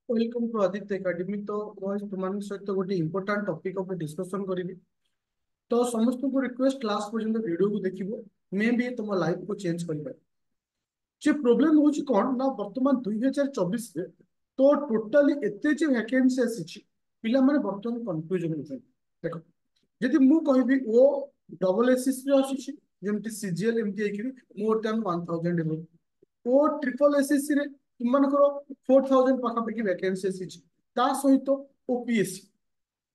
Welcome to Aditya academy. तो तुम सहित गोटे इंपोर्टाट टॉपिक उपर डिस्कशन करी। तो समस्त को रिक्वेस्ट क्लास पर्यंत वीडियो को देखिबो। मे भी तुम लाइफ को चेंज कर जे प्रोब्लेम होची कोन ना वर्तमान 2024 रे तो टोटली एते जे वैकेंसी आसी पिला माने वर्तमान कंफ्यूजन होछन। देखो जदि मु कहबी ओ डबल एसएस रे आसी जेमति सीजीएल एमति एकिरी मोर टाइम 1000 एबो ओ ट्रिपल एसएससी रे तुमनकर 4000 पाखापाखि वैकेंसी आसी ता सहित ओपीएससी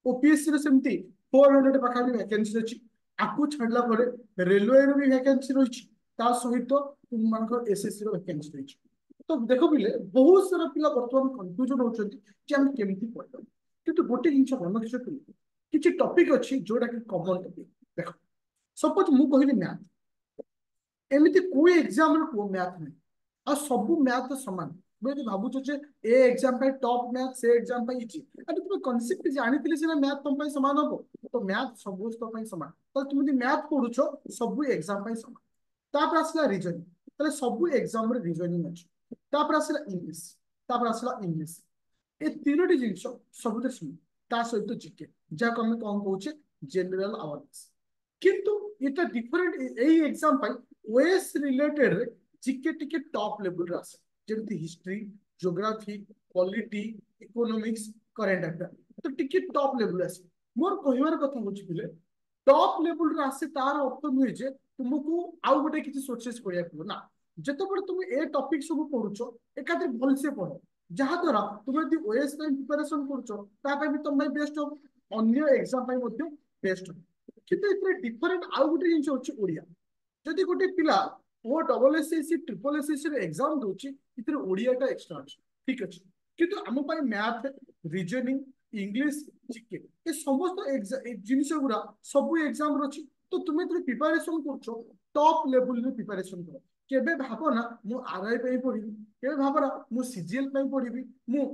ओपीएससी रे सेमती 400 पाखापाखि वैकेंसी अछि। आकु छाडला परे रेलवे रे भी वैकेंसी रहिछि ता सहित तुमनकर एसएससी रे वैकेंसी रहिछि। तो देखो बिले बहुत सारा पिला वर्तमान कंफ्यूजन होचନ୍ତି जे हम केमती पढब। किंतु गोटे जिंस मन किछ किछि टॉपिक अछि जोडा कि कॉमन टॉपिक। देखो सपोज मु कहिली मैथ एमिति कोई एग्जाम रे को मैथ नै आ सब मैथ समान मुझे भावुच जे ए एग्जाम पे टॉप मैथ से एग्जाम पे इजी अरे तुम कॉन्सेप्ट जानिथिले सिना मैथ तुम पे समान हो तो मैथ सब तो पे समान तो तुम मैथ पढुछो सब एग्जाम पे समान। तापर आसला रीजनिंग ताले सब एग्जाम रे रीजनिंग अछि। तापर आसला इंग्लिश ए तीनोटी जिंस सब समान ता सहित जीके जा हम कोन कहूचे जनरल अवेयरनेस। किंतु इटा डिफरेंट एई एग्जाम पाई ओएस रिलेटेड रे जीके टिके टॉप लेवल रे आसे जेमति history geography polity economics current affair तो टिके टॉप लेवल आसे। मोर कहिवार कथा होची बिले टॉप लेवल रे आसे तार अर्थ नुहे जे तुमको आउ गोटे किछि सोर्सेस पढिया पड़ो ना जेतेबेले तुम ए टॉपिक सब पढुछो एकादे भल से पढो जहा द्वारा तुम यदि ओएस ପାଇଁ प्रिपरेशन କରୁଛ ତା ପାଇଁ ବି ତମ ପାଇଁ ବେଷ୍ଟ ହବ ଅନ୍ୟ एग्जाम ପାଇଁ ମଧ୍ୟ ବେଷ୍ଟ ହବ। କିନ୍ତୁ ଏଥିରେ ଡିଫରେଣ୍ଟ ଆଉ ଗୋଟେ ଜିନିଷ ଅଛି ଓଡିଆ। ଯଦି ଗୋଟେ ପିଲା O double SSC triple SSC रे एग्जाम दोची इतरे ओडियाटा एक्स्ट्रा अछि ठीक अछि। किंतु हम पाई मैथ रीजनिंग इंग्लिश जीके ए समस्त जिनिस गुरा सब एग्जाम रछि। तो तुमे तो प्रिपरेशन करछो टॉप लेवल रे प्रिपरेशन करो केबे भाबो ना मु आरआई पे पढिबी केबे भाबो ना मु सीजीएल पे पढिबी मु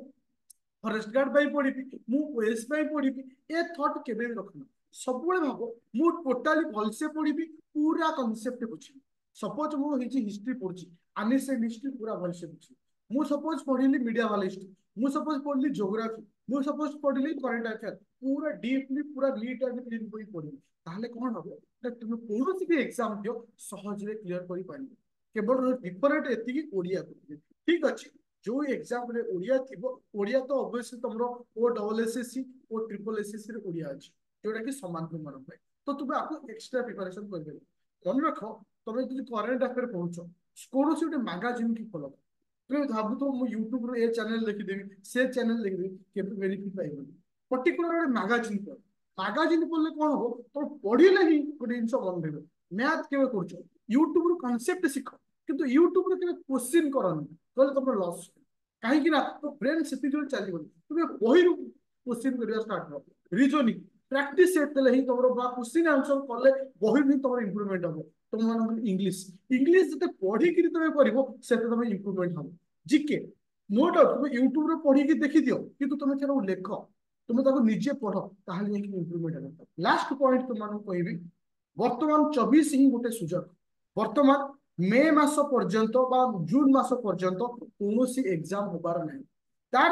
फॉरेस्ट गार्ड पे पढिबी मु ओएस पे पढिबी ए थॉट केबे रखना सबले भाबो मु टोटली भल से पढिबी पूरा कांसेप्ट बुझी। सपोज मु हिस्ट्री पढ़ी आनिसेंट हिस्ट्री पूरा भल से बुझी मु सपोज पढ़िली मीडिया वाला हिस्ट्री मु सपोज पढ़ली ज्योग्राफी मु सपोज पढ़िली करंट अफेयर पूरा डीपली पूरा नीट एंड क्लीन कोई पढ़िली ताहले कोन हबो ना तुम कोनोसी भी एग्जाम दियो सहज रे क्लियर करि पारिबो। केवल डिफरेंट एतिकी ओडिया को ठीक अछि जो एग्जाम रे ओडिया थिबो ओडिया तो ऑब्वियसली तुमरो ओ डबल एसएससी ओ ट्रिपल एसएससी रे ओडिया अछि जोटा कि समान तुम मन पाए तो तुम आपको एक्स्ट्रा प्रिपरेशन करबे। मन रखो तुम जो करंट अफेयर पढ़ुछ कौन गोटे मैगाजिन की फॉलो तुम भावु तो मुझे यूट्यूब रे ए चैनल लिखिदेवी से चैनल लिखिदेवी केबे वेरीफाई पाइबनी पर्टिकुलर गोटे मैगाजिन पढ़ मैगाजिन पढ़ले कौन हो तुम पढ़ले ही गोटे जिन मन रहे मैथ केबे कर यूट्यूब रू कॉन्सेप्ट शिख किंतु यूट्यूब रे केबे क्वेश्चन करनी कहले तुम लॉस कहीं ना तो ब्रेन से चलिए तुम बही क्वेश्चन करवा स्टार्ट कर रीजनिंग प्रैक्टिस ही तुम क्वेश्चन आंसर कले बही भी तुम इम्प्रूवमेंट हम तुम इंग्लिश इंग्लिश जिते पढ़ी तुम कर तुम इम्प्रूवमेंट हम जीके नो डाउट तुम यूट्यूब रे पढ़ी देखी दियो कि तुम क्या लेख तुम निजे पढ़ ताहले इम्प्रूवमेंट हम। लास्ट पॉइंट तुम कहबी वर्तमान 24 ही गोटे सुजग वर्तमान मे मास पर्यंत बा जून मास पर्यंत कौन एग्जाम होबार नहीं तार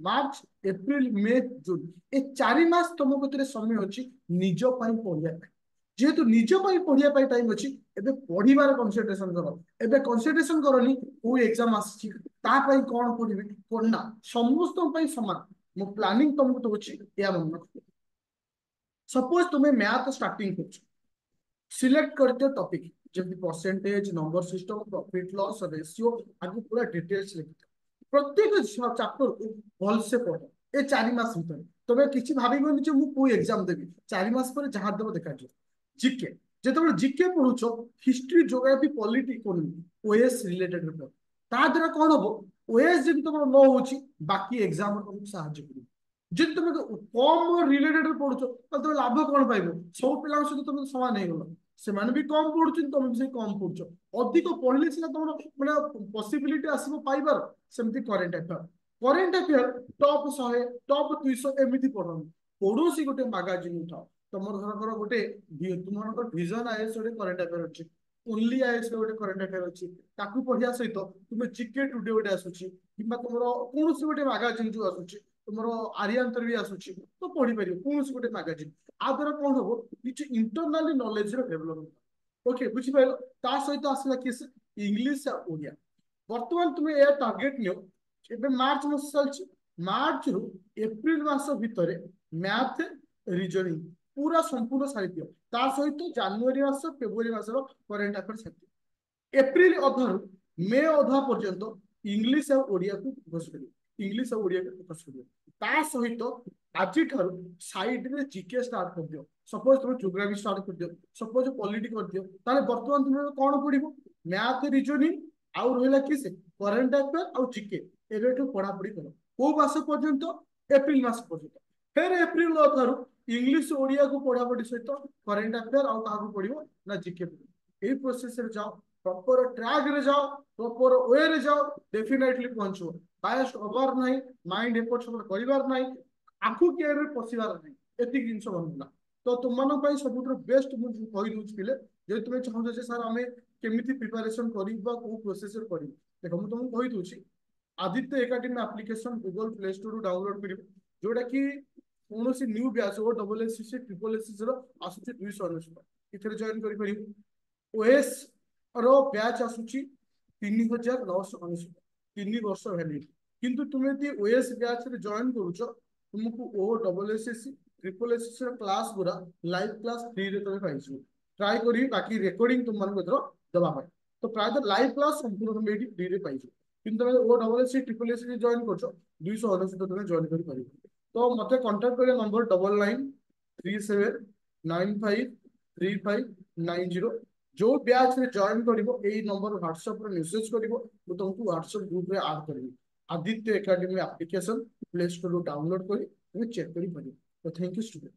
मार्च एप्रिल मे जून ए 4 मास तुम कते समय अच्छी निज पढ़िया जेहेतु निज पढ़िया टाइम अच्छी एबे पढ़िबार कंसंट्रेशन कर एबे कंसंट्रेशन करनी को एग्जाम आसी तापाई कौन पढ़ी कौन ना समस्त समान मो प्लानिंग तुमको तो अच्छी या मन रख। सपोज तुम्हें मैथ स्टार्टिंग कर सिलेक्ट करते टॉपिक जब percentage number system profit loss ratio आगे पूरा डिटेल्स लिखते प्रत्येक चैप्टर को भल से पढ़ ए 4 मास भीतर तुम्हें किसी भाविबनी जे मु कोई एग्जाम देबी 4 मास पर जहाँ देव देखा जीके जिते जीके पढ़ुछ history geography polity economy OS related paper ता द्वारा कौन हम ओएस जब तुम न हो बाकी एग्जाम तुमको साहाଯ୍य कर जब तुम कम रिलेटेड पढ़ुछ तुम लाभ कौन पाइब सब पिला सहित तुम समान हो गल से भी कम पढ़ुच तुम भी कम पढ़ुच अधिक पढ़ले सीना तुम मैंने पॉसिबिलिटी आसो पाइबार सेमती करेन्ट अफेयर टॉप 100 टॉप 200 एमती पढ़नी कौन गोटे मैगाजिन उठाओ तुम घर गोटे तुम विजन आईएएस गोटे करेन्ट अफेयर अच्छे ओनली आईएएस गोटे करंट अफेयर अच्छी ताकू पढ़िया सहित तुम जीके टुडे गोटे आसूची किंबा तुम कौन गोटे मैगजीन जो आसूची तुम आर्यांतर भी आसूची तो पढ़ी पार कौन गोटे मैगजीन आ द्वारा कौन हम किसी इंटरनाली नॉलेज डेवलपमेंट ओके बुझिपार ता सहित आसला किस इंग्लिश ओडिया बर्तमान तुम ए टार्गेट नियो एबे मार्च मास चलछि मार्च रु एप्रिल मास भितरे मैथ रीजनिंग पूरा संपूर्ण सारी दियो ता सहित जनवरी मास फेब्रुआरी मासर करेंट अफेयर सारी एप्रिल अधारु मे अधा पर्यंत इंग्लिश और ओडिया को फोकस करियो इंग्लिश और ओडिया को फोकस करियो ता सहित आज ठारू साइड रे जीके स्टार्ट कर दियो सपोज तुम ज्योग्राफी स्टार्ट कर दियो सपोज पॉलिटी कर दियो ताले वर्तमान तुम कोन पढिबो मैथ रीजनिंग आउ रहिला किसे करेंट अफेयर आउ जीके एबेठु पढ़ा पढ़ी करो को मास पर्यंत एप्रिल मास पर्यंत फिर एप्रिल अधारु इंग्लिश ओडिया को पढ़ा पढ़ी सहित करेंट अफेयर आउ काहू पढ़िबो ना जीके पढ़िबो एई प्रोसेस रे जाओ प्रॉपर ट्रैक रे जाओ प्रॉपर वे रे जाओ डेफिनेटली पहुंचो बायस हबार नाही माइंड एपट सब करिवार नाही आखु केयर रे पसिवार नाही एति जिंस बनला तो तुम मानक पई सबुठु बेस्ट मु कहि दूच पिले जे तुमे चाहू जे सर हमें केमिति प्रिपरेशन करिबा को प्रोसेस रे करिबा देखो मु तुमको कहि दूची Aditya academy application Google Play Store download करिबो जोटा कि कौन न्यू बैच ओ double S C triple S C आसुची 299 इथरे जॉइन करि परिबो ओएस रो बैच आसुची 3999 3 वर्ष वैलिड किंतु तुम यदि ओएस बैच रे जॉइन करूछ तुमको O double S C triple S C class गुरा लाइव क्लास फ्री रे तमे पाइछु ट्राई करी बाकी रिकॉर्डिंग तुम मन को दबा पाए तो प्राय लाइव क्लास संपूर्ण तुम एटी फ्री रे पाइछु किंतु तुम O double S C triple S C join करछ 299 तुम जॉइन करि परिबो तो मते कांटेक्ट करिया नंबर 9937953590 जो बैच रे जॉइन करिवो एई नंबर व्हाट्सएप रे मेसेज करिवो तो तुमको व्हाट्सएप ग्रुप रे ऐड करबी Aditya academy application Play Store रो डाउनलोड करी तुम चेक करि परिबो तो थैंक यू स्टूडेंट।